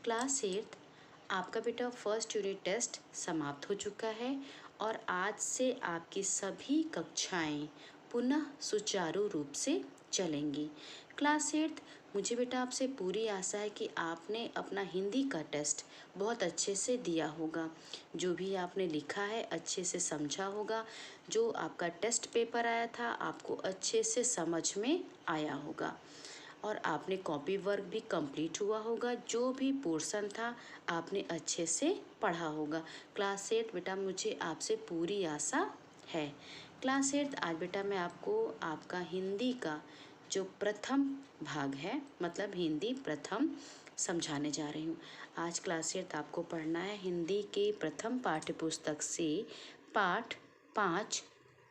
Class 8 आपका बेटा first unit test समाप्त हो चुका है और आज से आपकी सभी कक्षाएं पुनः सुचारू रूप से चलेंगी। क्लास 8 मुझे बेटा आपसे पूरी आशा है कि आपने अपना हिंदी का टेस्ट बहुत अच्छे से दिया होगा। जो भी आपने लिखा है अच्छे से समझा होगा। जो आपका टेस्ट पेपर आया था आपको अच्छे से समझ में आया होगा और आपने कॉपी वर्क भी कंप्लीट हुआ होगा। जो भी पोर्शन था आपने अच्छे से पढ़ा होगा। क्लास 8 बेटा मुझे आपसे पूरी आशा है। क्लास 8 आज बेटा मैं आपको आपका हिंदी का जो प्रथम भाग है मतलब हिंदी प्रथम समझाने जा रही हूँ। आज क्लास 8 आपको पढ़ना है हिंदी के प्रथम पाठ्य पुस्तक से पाठ 5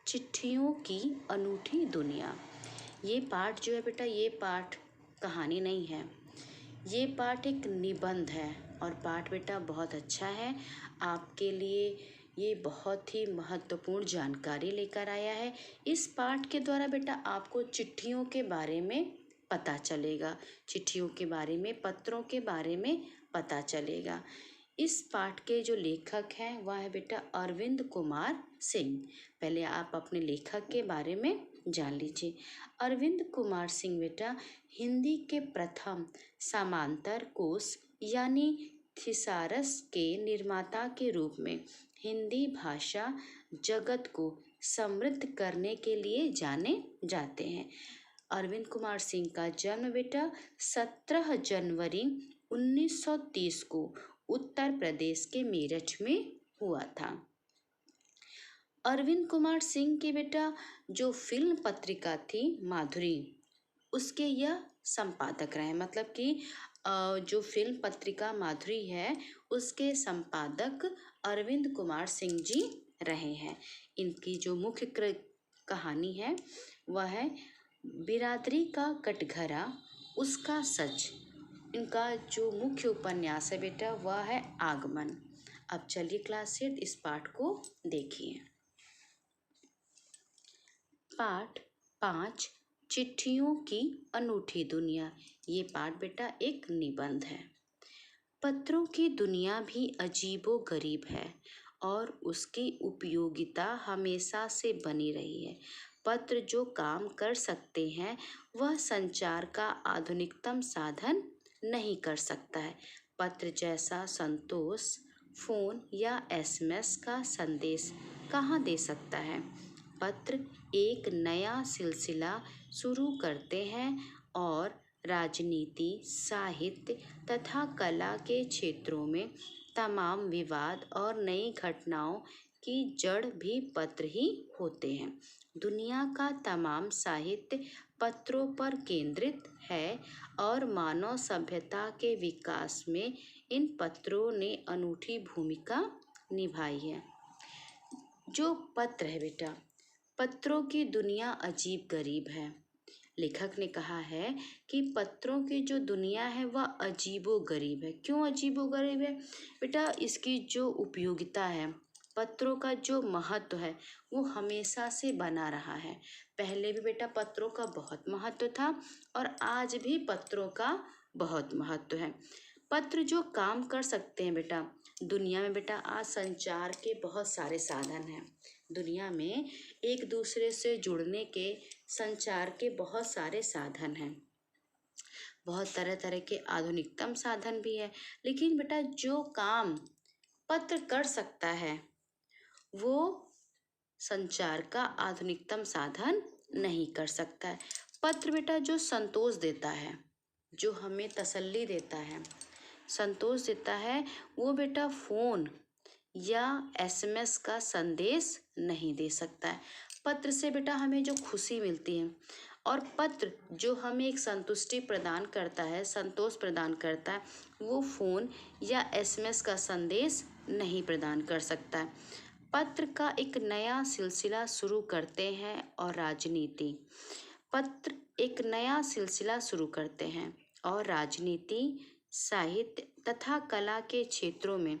चिट्ठियों की अनूठी दुनिया। ये पाठ जो है बेटा ये पाठ कहानी नहीं है, ये पाठ एक निबंध है और पाठ बेटा बहुत अच्छा है। आपके लिए ये बहुत ही महत्वपूर्ण जानकारी लेकर आया है। इस पाठ के द्वारा बेटा आपको चिट्ठियों के बारे में पता चलेगा, चिट्ठियों के बारे में, पत्रों के बारे में पता चलेगा। इस पाठ के जो लेखक हैं वह है बेटा अरविंद कुमार सिंह। पहले आप अपने लेखक के बारे में जान लीजिए। अरविंद कुमार सिंह बेटा हिंदी के प्रथम समांतर कोश यानी थिसारस के निर्माता के रूप में हिंदी भाषा जगत को समृद्ध करने के लिए जाने जाते हैं। अरविंद कुमार सिंह का जन्म बेटा 17 जनवरी 1930 को उत्तर प्रदेश के मेरठ में हुआ था। अरविंद कुमार सिंह की बेटा जो फिल्म पत्रिका थी माधुरी उसके यह संपादक रहे। मतलब कि जो फिल्म पत्रिका माधुरी है उसके संपादक अरविंद कुमार सिंह जी रहे हैं। इनकी जो मुख्य कहानी है वह है बिरादरी का कटघरा उसका सच। इनका जो मुख्य उपन्यास है बेटा वह है आगमन। अब चलिए क्लास 8 इस पाठ को देखिए। पाठ 5 चिट्ठियों की अनूठी दुनिया। ये पाठ बेटा एक निबंध है। पत्रों की दुनिया भी अजीबो गरीब है और उसकी उपयोगिता हमेशा से बनी रही है। पत्र जो काम कर सकते हैं वह संचार का आधुनिकतम साधन नहीं कर सकता है। पत्र जैसा संतोष फोन या एसएमएस का संदेश कहाँ दे सकता है। पत्र एक नया सिलसिला शुरू करते हैं और राजनीति, साहित्य तथा कला के क्षेत्रों में तमाम विवाद और नई घटनाओं की जड़ भी पत्र ही होते हैं। दुनिया का तमाम साहित्य पत्रों पर केंद्रित है और मानव सभ्यता के विकास में इन पत्रों ने अनूठी भूमिका निभाई है। जो पत्र है बेटा पत्रों की दुनिया अजीब गरीब है। लेखक ने कहा है कि पत्रों की जो दुनिया है वह अजीबो गरीब है। क्यों अजीबो गरीब है बेटा? इसकी जो उपयोगिता है, पत्रों का जो महत्व है वो हमेशा से बना रहा है। पहले भी बेटा पत्रों का बहुत महत्व था और आज भी पत्रों का बहुत महत्व है। पत्र जो काम कर सकते हैं बेटा, दुनिया में बेटा आज संचार के बहुत सारे साधन हैं। दुनिया में एक दूसरे से जुड़ने के संचार के बहुत सारे साधन हैं, बहुत तरह तरह के आधुनिकतम साधन भी है। लेकिन बेटा जो काम पत्र कर सकता है वो संचार का आधुनिकतम साधन नहीं कर सकता है। पत्र बेटा जो संतोष देता है, जो हमें तसल्ली देता है, संतोष देता है, वो बेटा फोन या एसएमएस का संदेश नहीं दे सकता है। पत्र से बेटा हमें जो खुशी मिलती है और पत्र जो हमें एक संतुष्टि प्रदान करता है, संतोष प्रदान करता है, वो फ़ोन या एसएमएस का संदेश नहीं प्रदान कर सकता है। पत्र का एक नया सिलसिला शुरू करते हैं और राजनीति, पत्र एक नया सिलसिला शुरू करते हैं और राजनीति, साहित्य तथा कला के क्षेत्रों में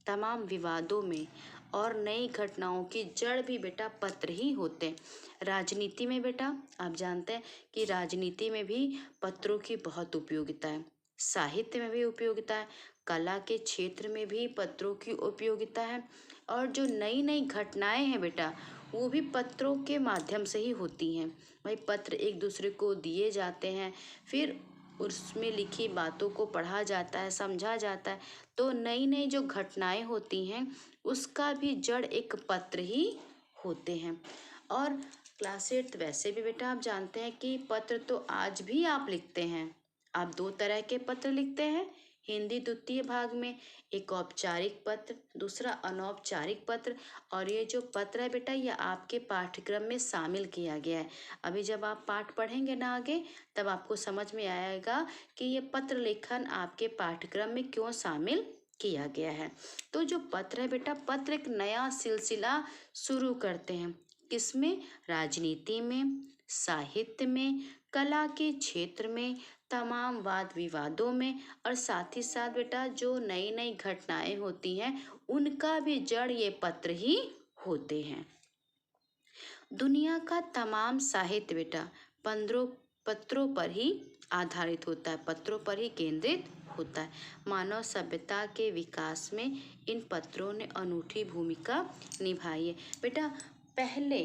तमाम विवादों में और नई घटनाओं की जड़ भी बेटा पत्र ही होते हैं। राजनीति में बेटा आप जानते हैं कि राजनीति में भी पत्रों की बहुत उपयोगिता है, साहित्य में भी उपयोगिता है, कला के क्षेत्र में भी पत्रों की उपयोगिता है। और जो नई नई घटनाएं हैं बेटा, वो भी पत्रों के माध्यम से ही होती हैं। भाई पत्र एक दूसरे को दिए जाते हैं, फिर उसमें लिखी बातों को पढ़ा जाता है, समझा जाता है, तो नई नई जो घटनाएं होती हैं उसका भी जड़ एक पत्र ही होते हैं। और क्लास 8 वैसे भी बेटा आप जानते हैं कि पत्र तो आज भी आप लिखते हैं। आप दो तरह के पत्र लिखते हैं हिंदी द्वितीय भाग में, एक औपचारिक पत्र, दूसरा अनौपचारिक पत्र। और ये जो पत्र है बेटा, ये आपके पाठ्यक्रम में शामिल किया गया है। अभी जब आप पाठ पढ़ेंगे ना आगे, तब आपको समझ में आएगा कि ये पत्र लेखन आपके पाठ्यक्रम में क्यों शामिल किया गया है। तो जो पत्र है बेटा, पत्र एक नया सिलसिला शुरू करते हैं। किसमें? राजनीति में, साहित्य में, कला के क्षेत्र में, तमाम वाद विवादों में, और साथ ही साथ बेटा जो नई नई घटनाएं होती हैं उनका भी जड़ ये पत्र ही होते हैं। दुनिया का तमाम साहित्य बेटा पत्रों पर ही आधारित होता है, पत्रों पर ही केंद्रित होता है। मानव सभ्यता के विकास में इन पत्रों ने अनूठी भूमिका निभाई है। बेटा पहले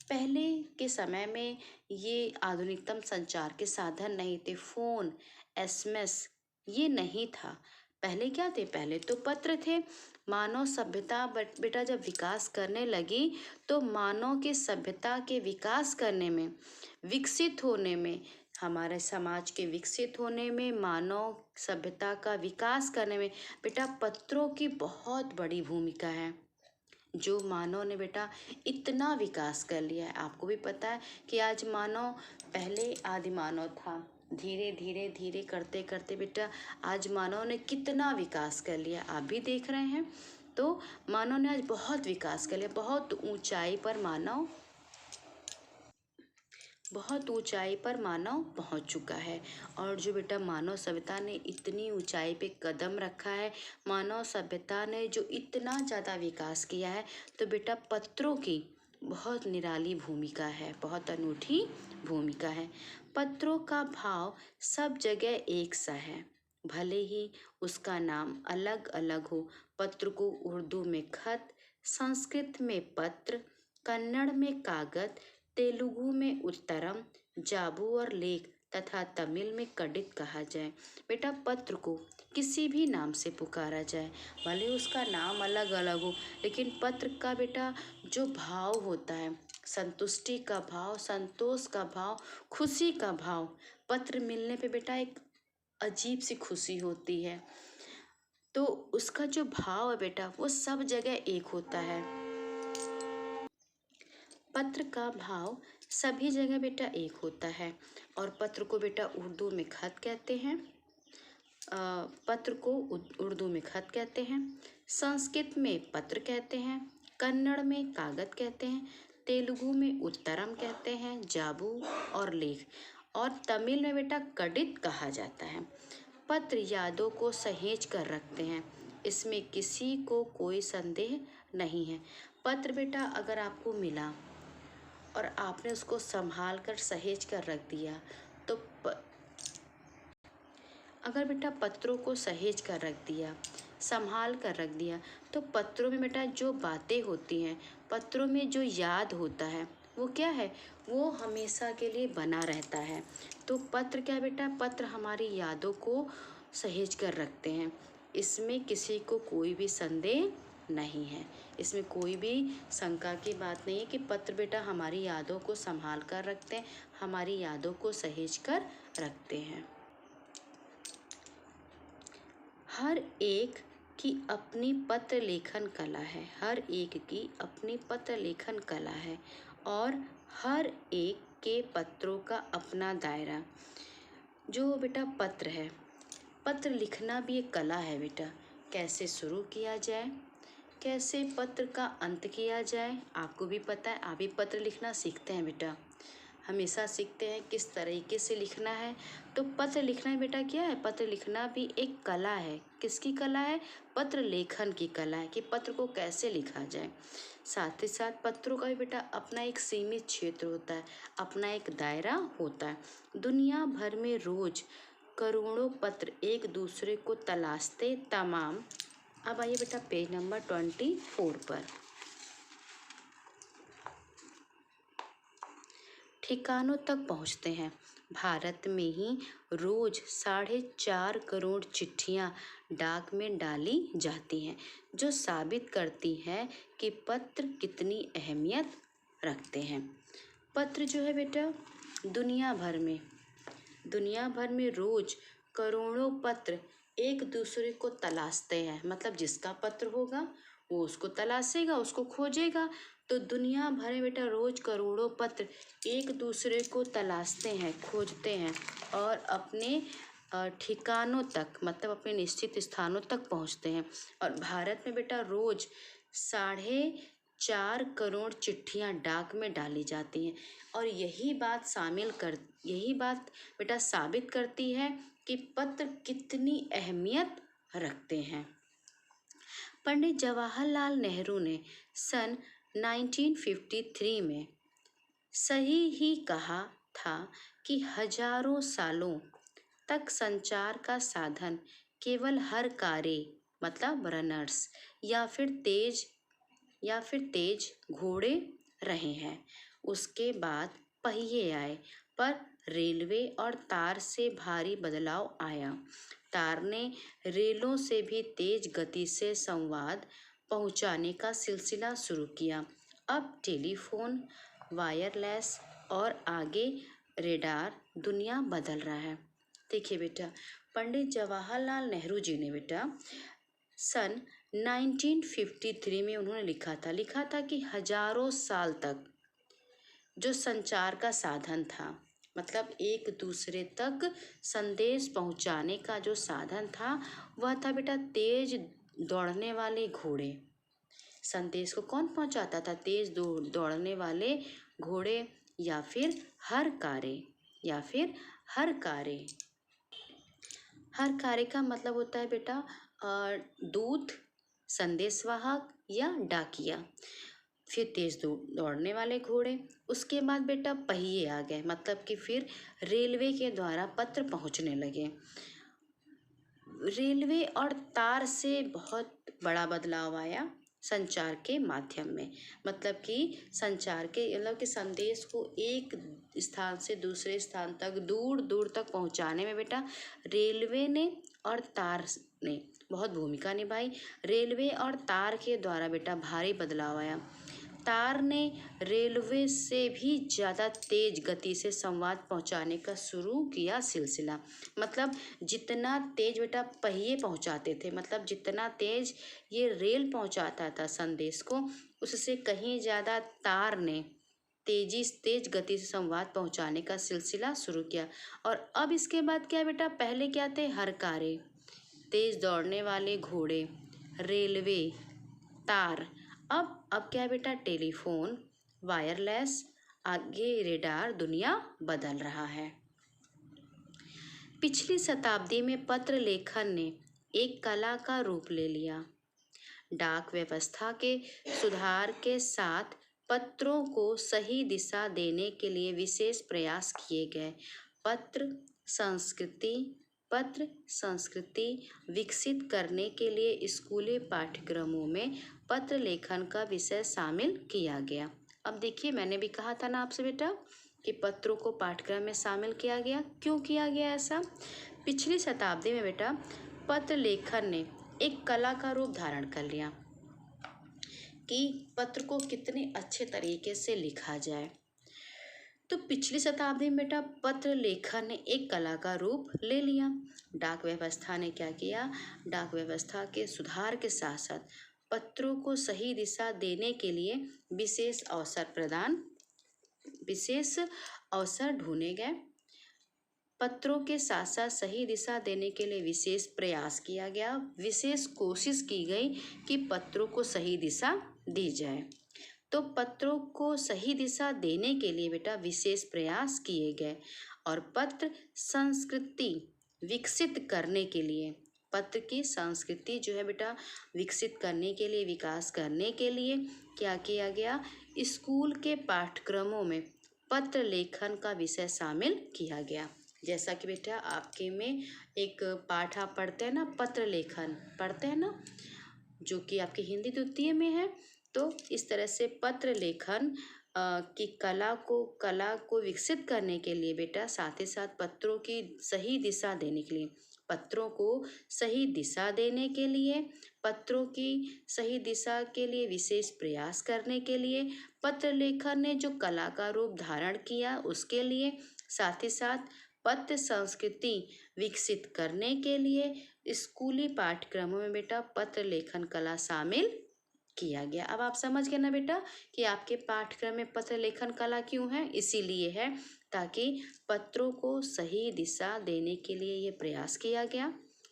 पहले के समय में ये आधुनिकतम संचार के साधन नहीं थे, फोन, एसएमएस ये नहीं था। पहले क्या थे? पहले तो पत्र थे। मानव सभ्यता बेटा जब विकास करने लगी, तो मानव के सभ्यता के विकास करने में, विकसित होने में, हमारे समाज के विकसित होने में, मानव सभ्यता का विकास करने में बेटा पत्रों की बहुत बड़ी भूमिका है। जो मानव ने बेटा इतना विकास कर लिया है। आपको भी पता है कि आज मानव, पहले आदि मानव था, धीरे धीरे धीरे करते करते बेटा आज मानव ने कितना विकास कर लिया, आप भी देख रहे हैं। तो मानव ने आज बहुत विकास कर लिया, बहुत ऊंचाई पर मानव पहुंच चुका है। और जो बेटा मानव सभ्यता ने इतनी ऊंचाई पे कदम रखा है, मानव सभ्यता ने जो इतना ज़्यादा विकास किया है, तो बेटा पत्रों की बहुत निराली भूमिका है, बहुत अनूठी भूमिका है। पत्रों का भाव सब जगह एक सा है, भले ही उसका नाम अलग अलग हो। पत्र को उर्दू में खत, संस्कृत में पत्र, कन्नड़ में कागज, तेलुगु में उत्तरम, जाबू और लेख तथा तमिल में कडित कहा जाए। बेटा पत्र को किसी भी नाम से पुकारा जाए, भले उसका नाम अलग अलग हो, लेकिन पत्र का बेटा जो भाव होता है, संतुष्टि का भाव, संतोष का भाव, खुशी का भाव, पत्र मिलने पे बेटा एक अजीब सी खुशी होती है। तो उसका जो भाव है बेटा वो सब जगह एक होता है। पत्र का भाव सभी जगह बेटा एक होता है। और पत्र को बेटा उर्दू में खत कहते हैं, पत्र को उर्दू में खत कहते हैं, संस्कृत में पत्र कहते हैं, कन्नड़ में कागज कहते हैं, तेलुगु में उत्तरम कहते हैं, जाबू और लेख, और तमिल में बेटा कडित कहा जाता है। पत्र यादों को सहेज कर रखते हैं, इसमें किसी को कोई संदेह नहीं है। पत्र बेटा अगर आपको मिला और आपने उसको संभाल कर सहेज कर रख दिया, तो अगर बेटा पत्रों को सहेज कर रख दिया, संभाल कर रख दिया, तो पत्रों में बेटा जो बातें होती हैं, पत्रों में जो याद होता है, वो क्या है? वो हमेशा के लिए बना रहता है। तो पत्र क्या बेटा? पत्र हमारी यादों को सहेज कर रखते हैं, इसमें किसी को कोई भी संदेह नहीं है, इसमें कोई भी शंका की बात नहीं है कि पत्र बेटा हमारी यादों को संभाल कर रखते हैं, हमारी यादों को सहेज कर रखते हैं। हर एक की अपनी पत्र लेखन कला है, हर एक की अपनी पत्र लेखन कला है, और हर एक के पत्रों का अपना दायरा। जो बेटा पत्र है, पत्र लिखना भी एक कला है बेटा। कैसे शुरू किया जाए, कैसे पत्र का अंत किया जाए, आपको भी पता है, आप भी पत्र लिखना सीखते हैं बेटा, हमेशा सीखते हैं किस तरीके से लिखना है। तो पत्र लिखना बेटा क्या है? पत्र लिखना भी एक कला है। किसकी कला है? पत्र लेखन की कला है, कि पत्र को कैसे लिखा जाए। साथ ही साथ पत्रों का भी बेटा अपना एक सीमित क्षेत्र होता है, अपना एक दायरा होता है। दुनिया भर में रोज करोड़ों पत्र एक दूसरे को तलाशते तमाम। अब आइए बेटा पेज नंबर 24 पर। ठिकानों तक पहुंचते हैं। भारत में ही रोज 4.5 करोड़ चिट्ठियां डाक में डाली जाती हैं, जो साबित करती है कि पत्र कितनी अहमियत रखते हैं। पत्र जो है बेटा दुनिया भर में रोज करोड़ों पत्र एक दूसरे को तलाशते हैं। मतलब जिसका पत्र होगा वो उसको तलाशेगा, उसको खोजेगा। तो दुनिया भर में बेटा रोज करोड़ों पत्र एक दूसरे को तलाशते हैं, खोजते हैं और अपने ठिकानों तक, मतलब अपने निश्चित स्थानों तक पहुंचते हैं। और भारत में बेटा रोज 4.5 करोड़ चिट्ठियां डाक में डाली जाती हैं। और यही बात बेटा साबित करती है कि पत्र कितनी अहमियत रखते हैं। पंडित जवाहरलाल नेहरू ने सन 1953 में सही ही कहा था कि हजारों सालों तक संचार का साधन केवल हर कार्य, मतलब रनर्स या फिर तेज घोड़े रहे हैं। उसके बाद पहिए आए, पर रेलवे और तार से भारी बदलाव आया। तार ने रेलों से भी तेज गति से संवाद पहुंचाने का सिलसिला शुरू किया। अब टेलीफोन, वायरलेस और आगे रेडार, दुनिया बदल रहा है। देखिए बेटा पंडित जवाहरलाल नेहरू जी ने बेटा सन 1953 में उन्होंने लिखा था कि हजारों साल तक जो संचार का साधन था, मतलब एक दूसरे तक संदेश पहुंचाने का जो साधन था, वह था बेटा तेज दौड़ने वाले घोड़े। संदेश को कौन पहुंचाता था? तेज दौड़ने वाले घोड़े या फिर हर कार्य का मतलब होता है बेटा दूत, संदेशवाहक या डाकिया। फिर तेज दौड़ने वाले घोड़े, उसके बाद बेटा पहिए आ गए, मतलब कि फिर रेलवे के द्वारा पत्र पहुंचने लगे। रेलवे और तार से बहुत बड़ा बदलाव आया संचार के माध्यम में। मतलब कि संदेश को एक स्थान से दूसरे स्थान तक, दूर दूर तक पहुंचाने में बेटा रेलवे ने और तार ने बहुत भूमिका निभाई। रेलवे और तार के द्वारा बेटा भारी बदलाव आया। तार ने रेलवे से भी ज़्यादा तेज गति से संवाद पहुंचाने का शुरू किया सिलसिला। मतलब जितना तेज बेटा पहिए पहुंचाते थे, मतलब जितना तेज ये रेल पहुंचाता था संदेश को, उससे कहीं ज़्यादा तार ने तेज गति से संवाद पहुंचाने का सिलसिला शुरू किया। और अब इसके बाद क्या बेटा, पहले क्या थे? हर कार्य, तेज दौड़ने वाले घोड़े, रेलवे, तार। अब क्या है बेटा? टेलीफोन, वायरलेस, आगे रेडार, दुनिया बदल रहा है। पिछली शताब्दी में पत्र लेखन ने एक कला का रूप ले लिया। डाक व्यवस्था के सुधार के साथ पत्रों को सही दिशा देने के लिए विशेष प्रयास किए गए। पत्र संस्कृति विकसित करने के लिए स्कूली पाठ्यक्रमों में पत्र लेखन का विषय शामिल किया गया। अब देखिए, मैंने भी कहा था ना आपसे बेटा कि पत्रों को पाठ्यक्रम में शामिल किया गया। क्यों किया गया ऐसा? पिछली शताब्दी में बेटा पत्र लेखन ने एक कला का रूप धारण कर लिया कि पत्र को कितने अच्छे तरीके से लिखा जाए। तो पिछली शताब्दी में बेटा पत्र लेखन ने एक कला का रूप ले लिया। डाक व्यवस्था ने क्या किया? डाक व्यवस्था के सुधार के साथ साथ पत्रों को सही दिशा देने के लिए विशेष अवसर ढूंढे गए। पत्रों के साथ साथ सही दिशा देने के लिए विशेष प्रयास किया गया, विशेष कोशिश की गई कि पत्रों को सही दिशा दी जाए। तो पत्रों को सही दिशा देने के लिए बेटा विशेष प्रयास किए गए। और पत्र संस्कृति विकसित करने के लिए, पत्र की संस्कृति जो है बेटा विकसित करने के लिए, विकास करने के लिए क्या किया गया? स्कूल के पाठ्यक्रमों में पत्र लेखन का विषय शामिल किया गया। जैसा कि बेटा आपके में एक पाठ आप पढ़ते हैं ना, पत्र लेखन पढ़ते हैं ना, जो कि आपकी हिंदी द्वितीय में है। तो इस तरह से पत्र लेखन की कला को विकसित करने के लिए बेटा, साथ ही साथ पत्रों की सही दिशा देने के लिए, पत्रों को सही दिशा देने के लिए, पत्रों की सही दिशा के लिए विशेष प्रयास करने के लिए, पत्र लेखन ने जो कला का रूप धारण किया उसके लिए, साथ ही साथ पत्र संस्कृति विकसित करने के लिए स्कूली पाठ्यक्रमों में बेटा पत्र लेखन कला शामिल किया गया। अब आप समझ गए ना बेटा कि आपके पाठ्यक्रम में पत्र लेखन कला क्यों है? इसीलिए है ताकि पत्रों को सही दिशा देने के लिए ये प्रयास किया गया,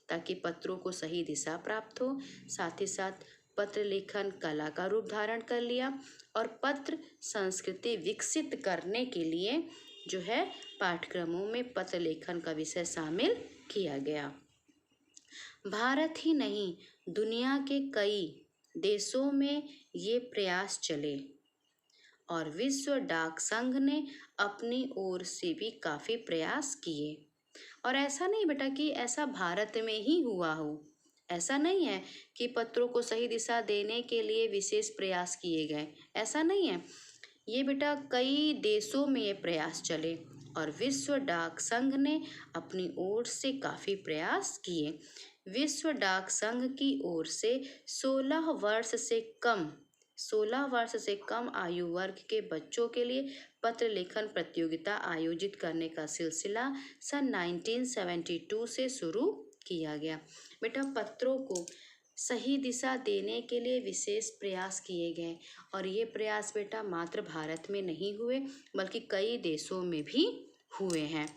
ताकि पत्रों को सही दिशा प्राप्त हो। साथ ही साथ पत्र लेखन कला का रूप धारण कर लिया और पत्र संस्कृति विकसित करने के लिए जो है पाठ्यक्रमों में पत्र लेखन का विषय शामिल किया गया। भारत ही नहीं, दुनिया के कई देशों में ये प्रयास चले और विश्व डाक संघ ने अपनी ओर से भी काफ़ी प्रयास किए। और ऐसा नहीं बेटा कि ऐसा भारत में ही हुआ हो, ऐसा नहीं है कि पत्रों को सही दिशा देने के लिए विशेष प्रयास किए गए, ऐसा नहीं है। ये बेटा कई देशों में ये प्रयास चले और विश्व डाक संघ ने अपनी ओर से काफ़ी प्रयास किए। विश्व डाक संघ की ओर से 16 वर्ष से कम आयु वर्ग के बच्चों के लिए पत्र लेखन प्रतियोगिता आयोजित करने का सिलसिला सन 1972 से शुरू किया गया। बेटा पत्रों को सही दिशा देने के लिए विशेष प्रयास किए गए और ये प्रयास बेटा मात्र भारत में नहीं हुए बल्कि कई देशों में भी हुए हैं।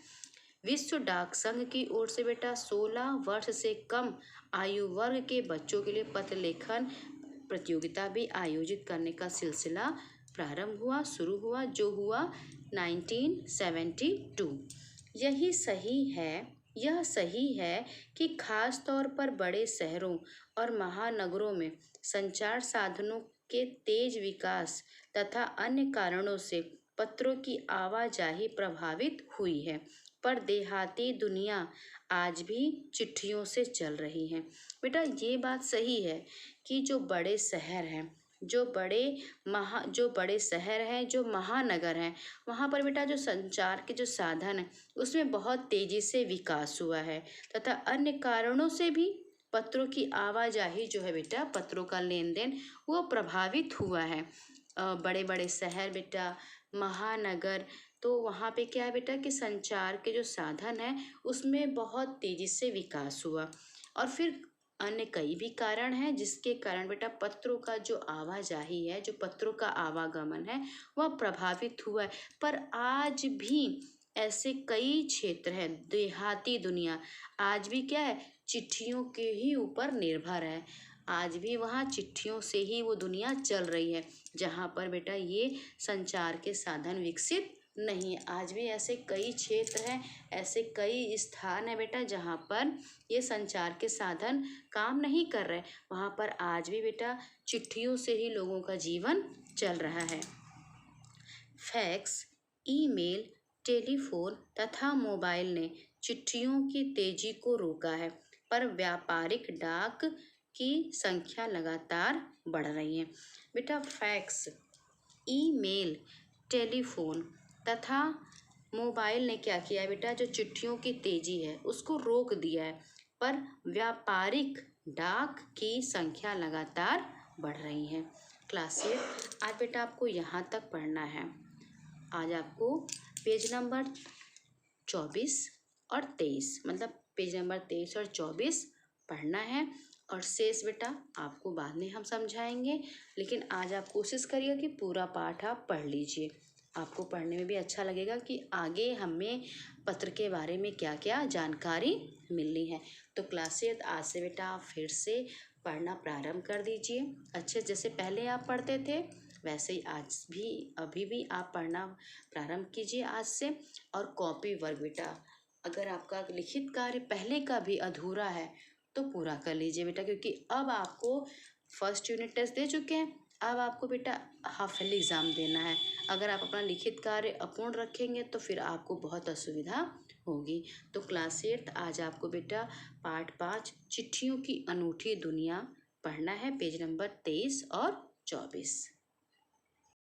विश्व डाक संघ की ओर से बेटा 16 वर्ष से कम आयु वर्ग के बच्चों के लिए पत्र लेखन प्रतियोगिता भी आयोजित करने का सिलसिला प्रारंभ हुआ, शुरू हुआ, जो हुआ 1972। यह सही है कि खास तौर पर बड़े शहरों और महानगरों में संचार साधनों के तेज विकास तथा अन्य कारणों से पत्रों की आवाजाही प्रभावित हुई है, पर देहाती दुनिया आज भी चिट्ठियों से चल रही है। बेटा ये बात सही है कि जो बड़े शहर हैं, जो बड़े शहर हैं, जो महानगर हैं, वहाँ पर बेटा जो संचार के जो साधन हैं उसमें बहुत तेजी से विकास हुआ है तथा अन्य कारणों से भी पत्रों की आवाजाही जो है बेटा, पत्रों का लेन देन वो प्रभावित हुआ है। बड़े बड़े शहर बेटा, महानगर, तो वहाँ पे क्या है बेटा कि संचार के जो साधन हैं उसमें बहुत तेजी से विकास हुआ और फिर अन्य कई भी कारण हैं जिसके कारण बेटा पत्रों का जो आवाजाही है, जो पत्रों का आवागमन है वह प्रभावित हुआ है। पर आज भी ऐसे कई क्षेत्र हैं, देहाती दुनिया आज भी क्या है, चिट्ठियों के ही ऊपर निर्भर है। आज भी वहाँ चिट्ठियों से ही वो दुनिया चल रही है, जहाँ पर बेटा ये संचार के साधन विकसित नहीं है। आज भी ऐसे कई क्षेत्र हैं, ऐसे कई स्थान हैं बेटा जहाँ पर ये संचार के साधन काम नहीं कर रहे, वहाँ पर आज भी बेटा चिट्ठियों से ही लोगों का जीवन चल रहा है। फैक्स, ईमेल, टेलीफोन तथा मोबाइल ने चिट्ठियों की तेजी को रोका है, पर व्यापारिक डाक की संख्या लगातार बढ़ रही है। बेटा फैक्स, ईमेल, टेलीफोन तथा मोबाइल ने क्या किया है बेटा, जो चिट्ठियों की तेजी है उसको रोक दिया है, पर व्यापारिक डाक की संख्या लगातार बढ़ रही है। क्लास 8 आज बेटा आपको यहाँ तक पढ़ना है। आज आपको पेज नंबर 24 और 23, मतलब पेज नंबर 23 और 24 पढ़ना है और शेष बेटा आपको बाद में हम समझाएंगे। लेकिन आज आप कोशिश करिए कि पूरा पाठ आप पढ़ लीजिए, आपको पढ़ने में भी अच्छा लगेगा कि आगे हमें पत्र के बारे में क्या क्या जानकारी मिलनी है। तो क्लास 8 आज से बेटा आप फिर से पढ़ना प्रारंभ कर दीजिए। अच्छे जैसे पहले आप पढ़ते थे वैसे ही आज भी अभी भी आप पढ़ना प्रारंभ कीजिए आज से। और कॉपी वर्क बेटा, अगर आपका लिखित कार्य पहले का भी अधूरा है तो पूरा कर लीजिए बेटा, क्योंकि अब आपको फर्स्ट यूनिट टेस्ट दे चुके हैं, अब आपको बेटा हाफ ईयरली एग्ज़ाम देना है। अगर आप अपना लिखित कार्य अपूर्ण रखेंगे तो फिर आपको बहुत असुविधा होगी। तो क्लास 8 आज आपको बेटा पाठ 5 चिट्ठियों की अनूठी दुनिया पढ़ना है, पेज नंबर 23 और 24।